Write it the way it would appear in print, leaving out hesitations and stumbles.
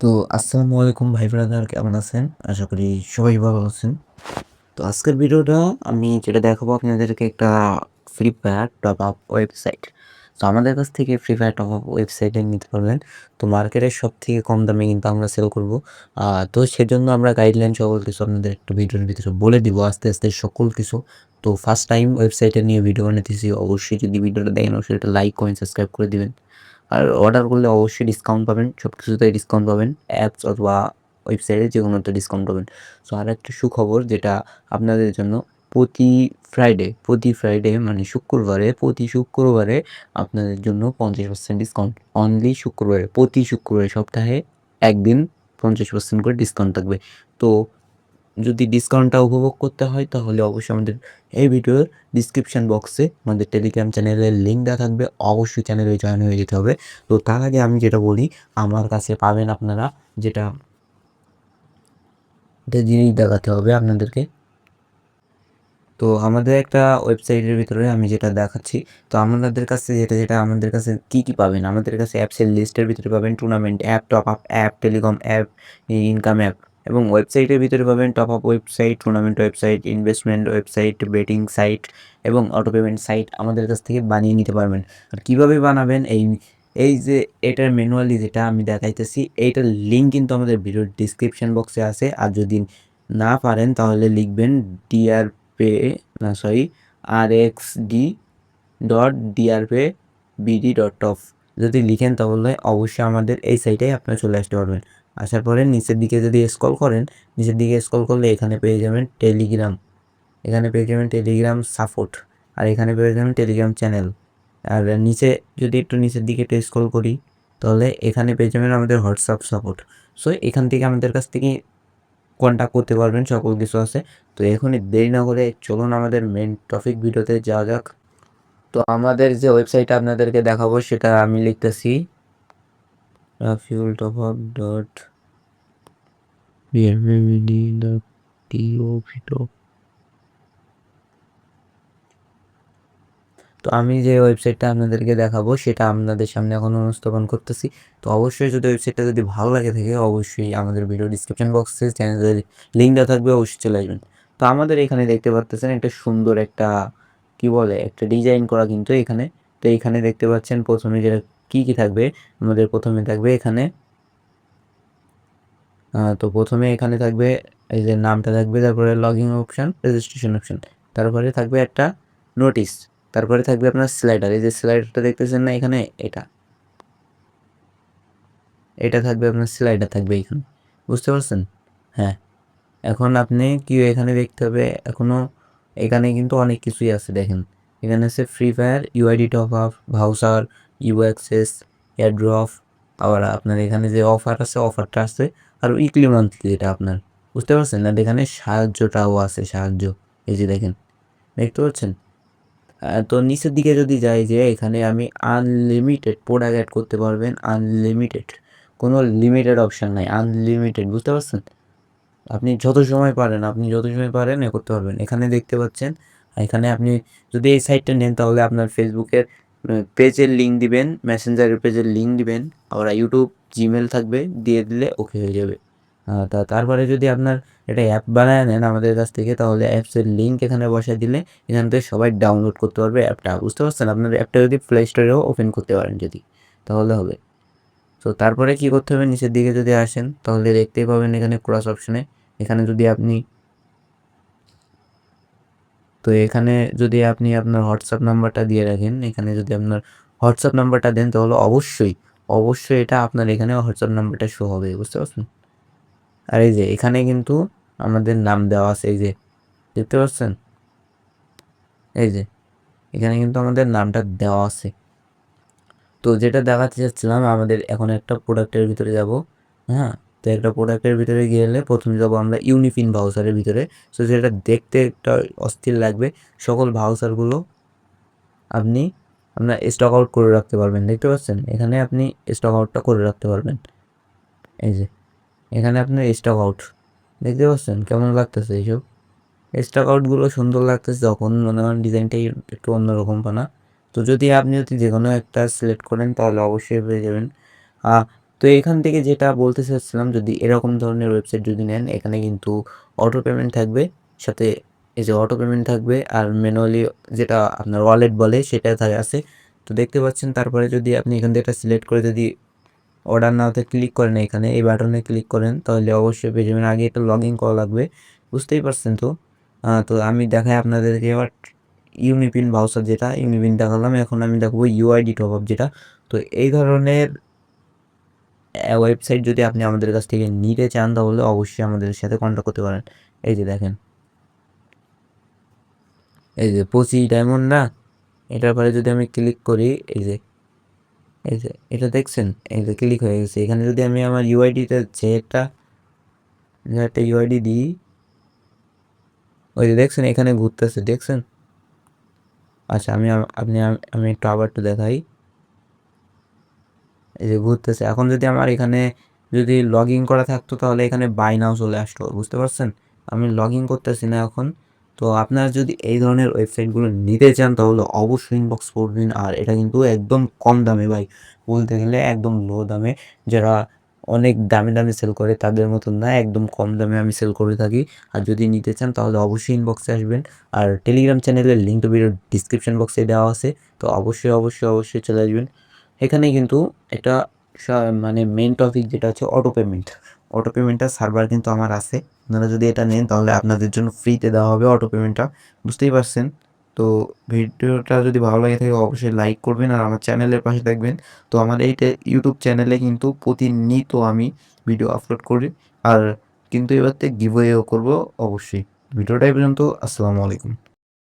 তো আসসালামু আলাইকুম ভাই ব্রাদার, কেমন আছেন? আশা করি সবাই ভালো আছেন। তো আজকের ভিডিওটা আমি যেটা দেখাবো আপনাদেরকে একটা free fire top up website. তো আমাদের কাছ থেকে ফ্রি ফায়ার টপ আপ ওয়েবসাইটে নিতে পারবেন। তো মার্কেটের সবথেকে কম দামে কিন্তু আমরা সেল করব। তো সেজন্য আমরা গাইডলাইন সকল কিছু আপনাদের একটু ভিডিওর ভিতরে বলে দিব আস্তে, আস্তে সকল কিছু। তো ফার্স্ট টাইম ওয়েবসাইটে নিয়ে ভিডিও বানাইতেছি। অবশ্যই যদি ভিডিওটা দেখেন অবশ্যই একটা লাইক, কমেন্ট, সাবস্ক্রাইব করে দিবেন। আর অর্ডার করলে অবশ্যই ডিসকাউন্ট পাবেন। সবকিছুতেই ডিসকাউন্ট পাবেন। অ্যাপস অথবা ওয়েবসাইটে যেকোনোতে ডিসকাউন্ট পাবেন। সো আরেকটা সুখবর যেটা আপনাদের জন্য প্রতি প্রতি ফ্রাইডে মানে শুক্রবারে, প্রতি শুক্রবারে আপনাদের জন্য 50% ডিসকাউন্ট। অনলি শুক্রবারে, প্রতি শুক্রবারে সপ্তাহে ১ দিন 50% করে ডিসকাউন্ট থাকবে। তো যদি ডিসকাউন্টটা উপভোগ করতে হয় তাহলে অবশ্যই আমাদের এই ভিডিওর ডিসক্রিপশন বক্সে আমাদের টেলিগ্রাম চ্যানেলের লিঙ্ক দেওয়া থাকবে। অবশ্যই চ্যানেলে জয়েন হয়ে যেতে হবে। তো তার আগে আমি যেটা বলি, আমার কাছে পাবেন আপনারা যেটা একটা জিনিস দেখাতে হবে আপনাদেরকে। তো আমাদের একটা ওয়েবসাইটের ভিতরে আমি যেটা দেখাচ্ছি, তো আপনাদের কাছে যেটা আমাদের কাছে কি পাবেন? আমাদের কাছে অ্যাপসের লিস্টের ভিতরে পাবেন tournament app, top up app, telecom app, income app এবং ওয়েবসাইটের ভিতরে পাবেন top up website, tournament website, investment website, betting site এবং অটো পেমেন্ট সাইট আমাদের কাছ থেকে বানিয়ে নিতে পারবেন। আর কিভাবে বানাবেন এই যে এটার ম্যানুয়ালি যেটা আমি দেখাইতেছি, এইটার লিঙ্ক কিন্তু আমাদের ভিডিওর ডিসক্রিপশন বক্সে আছে। আর যদি না পারেন তাহলে লিখবেন ডিআরপে না সরি rxd.drpbd.top যদি লিখেন তাহলে অবশ্যই আমাদের এই সাইটে আপনারা চলে আসতে পারবেন। আসার পরে নিচের দিকে যদি স্ক্রল করেন, নিচের দিকে স্ক্রল করলে এখানে পেয়ে যাবেন টেলিগ্রাম, এখানে পেয়ে যাবেন টেলিগ্রাম সাপোর্ট, আর এখানে পেয়ে যাবেন টেলিগ্রাম চ্যানেল। আর নিচে যদি একটু নিচের দিকে একটু স্ক্রল করি তাহলে এখানে পেয়ে যাবেন আমাদের হোয়াটসঅ্যাপ সাপোর্ট। সো এখান থেকে আমাদের কাছ থেকে কন্ট্যাক্ট করতে পারবেন, সকল কিছু আছে। তো এখনই দেরি না করে চলুন আমাদের মেইন টপিক ভিডিওতে যাওয়া যাক। তো আমাদের যে ওয়েবসাইটটা আপনাদেরকে দেখাবো সেটা আমি লিখতেছি rafueltopup.bmvd.top। তো আমি যে ওয়েবসাইটটা আপনাদেরকে দেখাবো সেটা আপনাদের সামনে এখন উপস্থাপন করতেছি। তো অবশ্যই যদি ওয়েবসাইটটা যদি ভালো লাগে থাকে অবশ্যই আমাদের ভিডিও ডিসক্রিপশন বক্সে চ্যানেলের লিঙ্ক দেওয়া থাকবে, অবশ্যই চলে আসবেন। তো আমাদের এখানে দেখতে পাচ্ছেন একটা সুন্দর একটা কি বলে একটা ডিজাইন করা কিন্তু এখানে। তো এখানে দেখতে পাচ্ছেন প্রথমে যেটা কি থাকবে, আমাদের প্রথমে থাকবে এখানে তো প্রথমে এখানে থাকবে এই যে নামটা থাকবে, তারপরে লগইন অপশন, রেজিস্ট্রেশন অপশন, তারপরে থাকবে একটা নোটিস, তারপরে থাকবে আপনার স্লাইডার। এই যে স্লাইডারটা দেখতেছেন না এখানে, এটা থাকবে আপনার স্লাইডার থাকবে এখানে, বুঝতে পারছেন? হ্যাঁ, এখন আপনি কি এখানে দেখতে হবে এখনো, এখানে কিন্তু অনেক কিছুই আছে দেখেন। এখানে আছে free fire UID top up, voucher, U access, airdrop, আবার আপনার এখানে যে অফার আছে অফারটা আছে, আর উইকলি মান্থলি যেটা আপনার, বুঝতে পারছেন? আর এখানে সাহায্যটাও আছে, সাহায্য এই যে দেখেন, দেখতে পাচ্ছেন? তো নিচের দিকে যদি যাই যে এখানে আমি আনলিমিটেড প্রোডাক্ট অ্যাড করতে পারবেন, আনলিমিটেড, কোনো লিমিটেড অপশন নাই, আনলিমিটেড, বুঝতে পারছেন? আপনি যত সময় পারেন এ করতে পারবেন। এখানে দেখতে পাচ্ছেন, এখানে আপনি যদি এই সাইটটা নেন তাহলে আপনার ফেসবুকের পেজের লিঙ্ক দিবেন, মেসেঞ্জারের পেজের লিঙ্ক দিবেন, আবার ইউটিউব, জিমেল থাকবে, দিয়ে দিলে ওকে হয়ে যাবে। তারপরে যদি আপনার এটা অ্যাপ বানায় নেন আমাদের কাছ থেকে তাহলে অ্যাপসের লিঙ্ক এখানে বসায় দিলে এখান থেকে সবাই ডাউনলোড করতে পারবে অ্যাপটা, বুঝতে পারছেন? আপনার অ্যাপটা যদি প্লে স্টোরেও ওপেন করতে পারেন যদি, তাহলে হবে। তো তারপরে কি করতে হবে, নিচের দিকে যদি আসেন তাহলে দেখতেই পাবেন এখানে ক্রস অপশনে, এখানে যদি আপনি তো এখানে যদি আপনি আপনার হোয়াটসঅ্যাপ নাম্বারটা দিয়ে রাখেন, এখানে যদি আপনার হোয়াটসঅ্যাপ নাম্বারটা দেন তাহলে অবশ্যই এটা আপনার এখানে হোয়াটসঅ্যাপ নাম্বারটা শো হবে, বুঝতে পারছেন? আর এই যে এখানে কিন্তু আমাদের নাম দেওয়া আছে, এই যে দেখতে পাচ্ছেন, এই যে এখানে কিন্তু আমাদের নামটা দেওয়া আছে। তো যেটা দেখাতে চাচ্ছিলাম, আমাদের এখন একটা প্রোডাক্টের ভিতরে যাব। হ্যাঁ, তো একটা প্রোডাক্টের ভিতরে গেলে প্রথমে যাব আমরা ইউনিফিন ভাউচারের ভিতরে। সো যেটা দেখতে একটা অস্থির লাগবে, সকল ভাউচারগুলো আপনি আপনার স্টক আউট করে রাখতে পারবেন, দেখতে পাচ্ছেন? এখানে আপনি স্টক আউটটা করে রাখতে পারবেন, এই যে এখানে আপনার স্টক আউট, দেখতে পাচ্ছেন কেমন লাগতেছে এইসব স্টক আউটগুলো? সুন্দর লাগতেছে যখন মনে হয় ডিজাইনটাই একটু অন্যরকম পানা। তো যদি আপনি যে কোনো একটা সিলেক্ট করেন তাহলে অবশ্যই পেয়ে যাবেন। তো এখান থেকে যেটা বলতে চাচ্ছিলাম, যদি এরকম ধরনের ওয়েবসাইট যদি নেন, এখানে কিন্তু অটো পেমেন্ট থাকবে, সাথে এই যে অটো পেমেন্ট থাকবে, আর ম্যানুয়ালি যেটা আপনার ওয়ালেট বলে সেটা আছে। তো দেখতে পাচ্ছেন, তারপরে যদি আপনি এখান থেকে এটা সিলেক্ট করে যদি অর্ডার নাওতে ক্লিক করেন, এখানে এই বাটনে ক্লিক করেন, তাহলে অবশ্যই পেয়ে যাবেন। আগে এটা লগ ইন করা লাগবে, বুঝতেই পারছেন তো। তো আমি দেখাই আপনাদেরকে এবার ইউনিপিন ভাউচার, যেটা ইউনিপিন দেখালাম, এখন আমি দেখাবো ইউআইডি টপ আপ যেটা। তো এই ধরনের ওয়েবসাইট যদি আপনি আমাদের কাছ থেকে নিতে চান, তাহলে অবশ্যই আমাদের সাথে কন্ট্যাক্ট করতে পারেন। এই যে দেখেন, এই যে 25 ডায়মন্ড না, এটার পরে যদি আমি ক্লিক করি, এই যে এটা দেখছেন, এই যে ক্লিক হয়ে গেছে। এখানে যদি আমি আমার ইউআইডিতে যে একটা ইউআইডি দিই, ওই যে দেখছেন এখানে ঘুরতেছে, দেখছেন? আচ্ছা, আমি একটু আবার একটু দেখাই। এই যে ঘুরতেছে। এখন যদি আমার এখানে যদি লগ ইন করা থাকতো, তাহলে এখানে বাই নাও চলে আসতো, বুঝতে পারছেন? আমি লগ ইন করতেছি না এখন। তো আপনারা যদি এই ধরনের ওয়েবসাইটগুলো নিতে চান, তাহলে অবশ্যই ইনবক্স করবেন। আর এটা কিন্তু একদম কম দামে ভাই, বলতে গেলে একদম লো দামে। যারা অনেক দামে দামে সেল করে তাদের মতন না, একদম কম দামে আমি সেল করে থাকি। আর যদি নিতে চান, তাহলে অবশ্যই ইনবক্সে আসবেন। আর টেলিগ্রাম চ্যানেলের লিঙ্ক ভিডিও ডিসক্রিপশন বক্সে দেওয়া আছে। তো অবশ্যই চলে আসবেন। এখানে কিন্তু এটা মানে মেইন টপিক যেটা হচ্ছে অটো পেমেন্ট। অটো পেমেন্টটা সার্ভার কিন্তু আমার আছে। আপনারা যদি এটা নেন, তাহলে আপনাদের জন্য ফ্রিতে দেওয়া হবে অটো পেমেন্টটা, বুঝতেই পারছেন। তো ভিডিওটা যদি ভালো লাগে থাকে, অবশ্যই লাইক করবেন আর আমার চ্যানেলের পাশে থাকবেন। তো আমার এইটা ইউটিউব চ্যানেলে কিন্তু প্রতিনিয়ত আমি ভিডিও আপলোড করি। আর কিন্তু এবার থেকে গিভওয়েও করবো অবশ্যই। ভিডিওটা এই পর্যন্ত। আসসালামু আলাইকুম।